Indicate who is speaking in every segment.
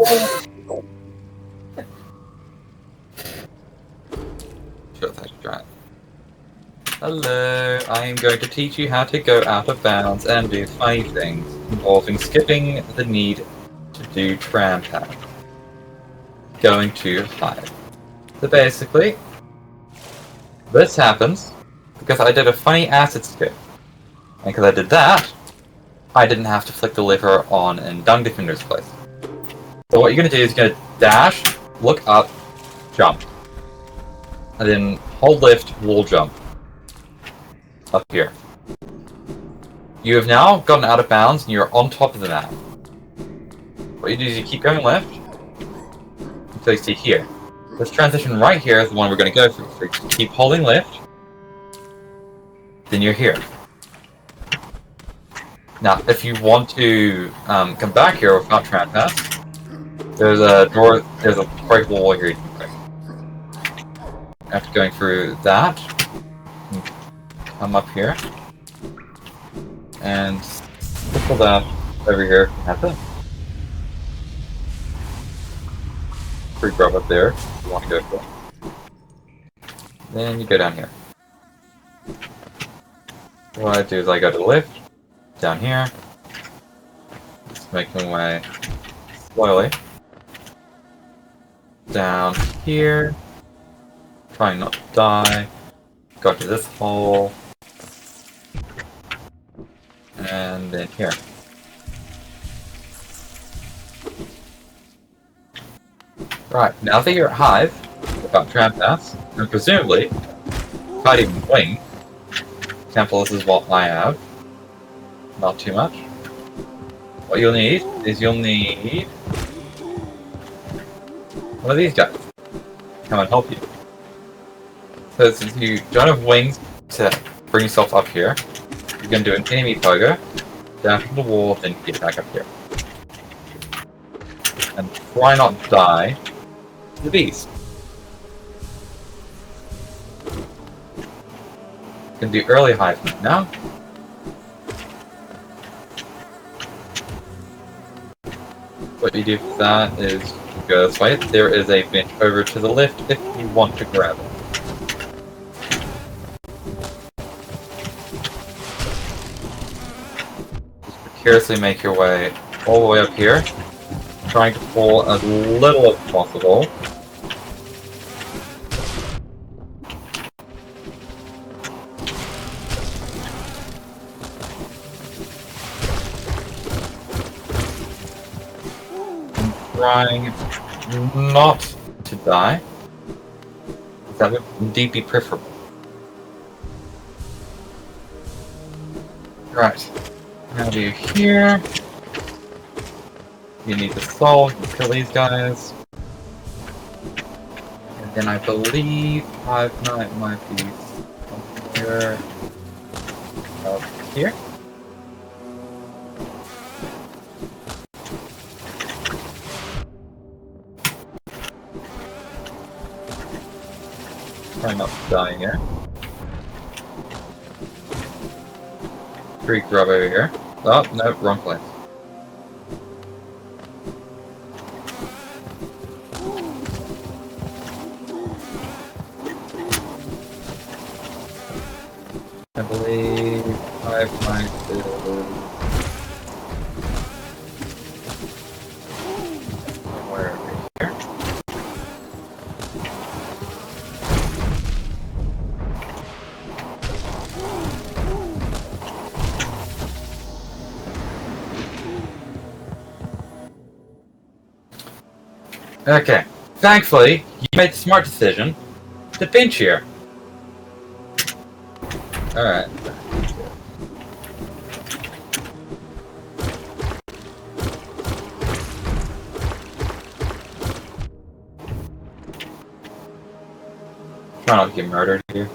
Speaker 1: Sure, that's right. Hello, I am going to teach you how to go out of bounds and do funny things involving skipping the need to do tram tasks. Going to hive. So basically, this happens because I did a funny acid skip. And because I did that, I didn't have to flick the lever on in Dung Defender's place. So what you're going to do is you're going to dash, look up, jump. And then hold lift, wall jump. Up here. You have now gotten out of bounds and you're on top of the map. What you do is you keep going left until you see here. This transition right here is the one we're going to go through. So you keep holding left, then you're here. Now, if you want to come back here without tram pass, there's a door, there's a breakable wall here you can break. After going through that, come up here, and pull that over here. That's it. Free grub up there, if you want to go for it. Then you go down here. What I do is I go to the left, down here, just make my way slowly down here, trying not to die, go to this hole, and then here. Right, now that you're at Hive, without tram pass, and presumably, not even wing, example, this is what I have, not too much. What you'll need is you'll need one of these guys. Come and help you. So since you don't have wings to bring yourself up here, you're going to do an enemy pogo, down to the wall, then get back up here. And try not to die to the bees. You can do early hive now. What you do for that is you go this way. There is a bench over to the left if you want to grab it. Just precariously make your way all the way up here, trying to pull as little as possible. Trying not to die. That would indeed be preferable. Right. Now do here. You need the soul, you kill these guys. And then I believe Hive Knight might be somewhere up here. Try not to die here. Free grub over here. Oh, no, wrong place. I believe I've might do somewhere over here. Okay, thankfully, you made the smart decision to bench here. Alright. Try not to get murdered here.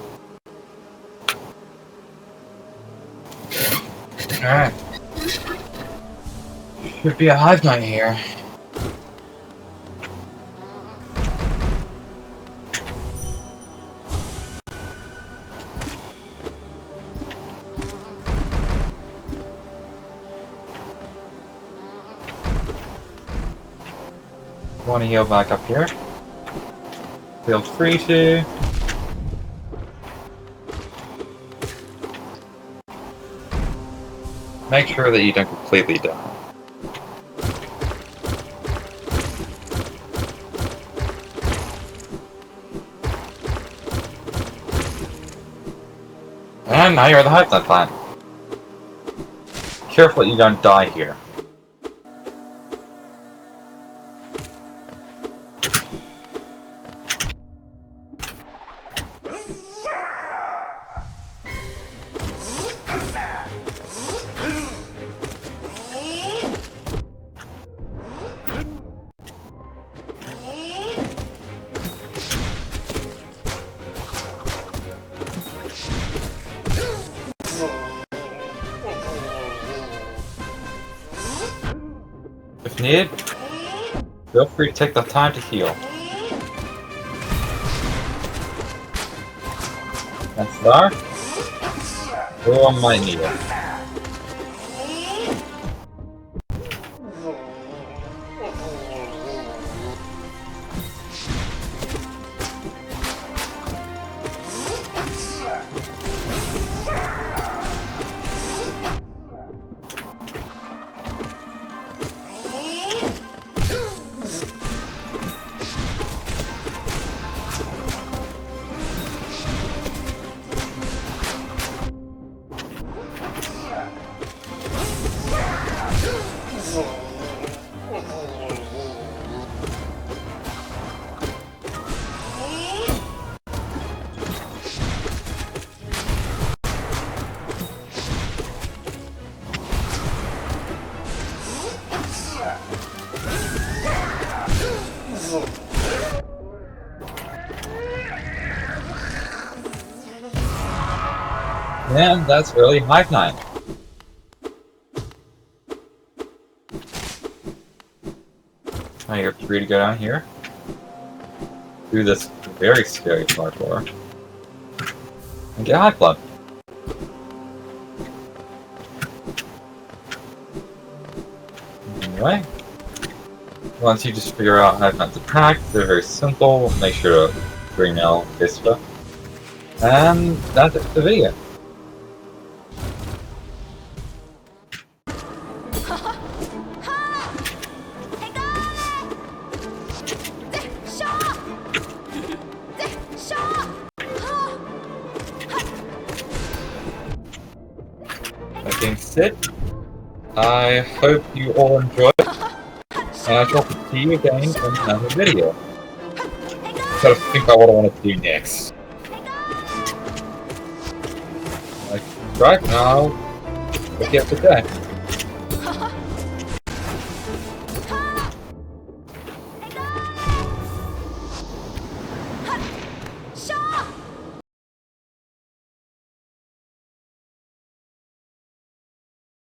Speaker 1: Alright. Should be a hive knight here. want to heal back up here, feel free to. Make sure that you don't completely die. And now you're at the hive plant. Careful that you don't die here. If needed, feel free to take the time to heal. And Star, everyone might need it. And that's early hive time. Now you're free to go down here. Do this very scary parkour. And get hive blood. Anyway. Once you just figure out how not to attack, they're very simple. Make sure to bring out Vispa. And that's it for the video. That being said, I hope you all enjoyed, and I shall see you again in another video. I've got to think about what I want to do next. Right now, hope you have a good day.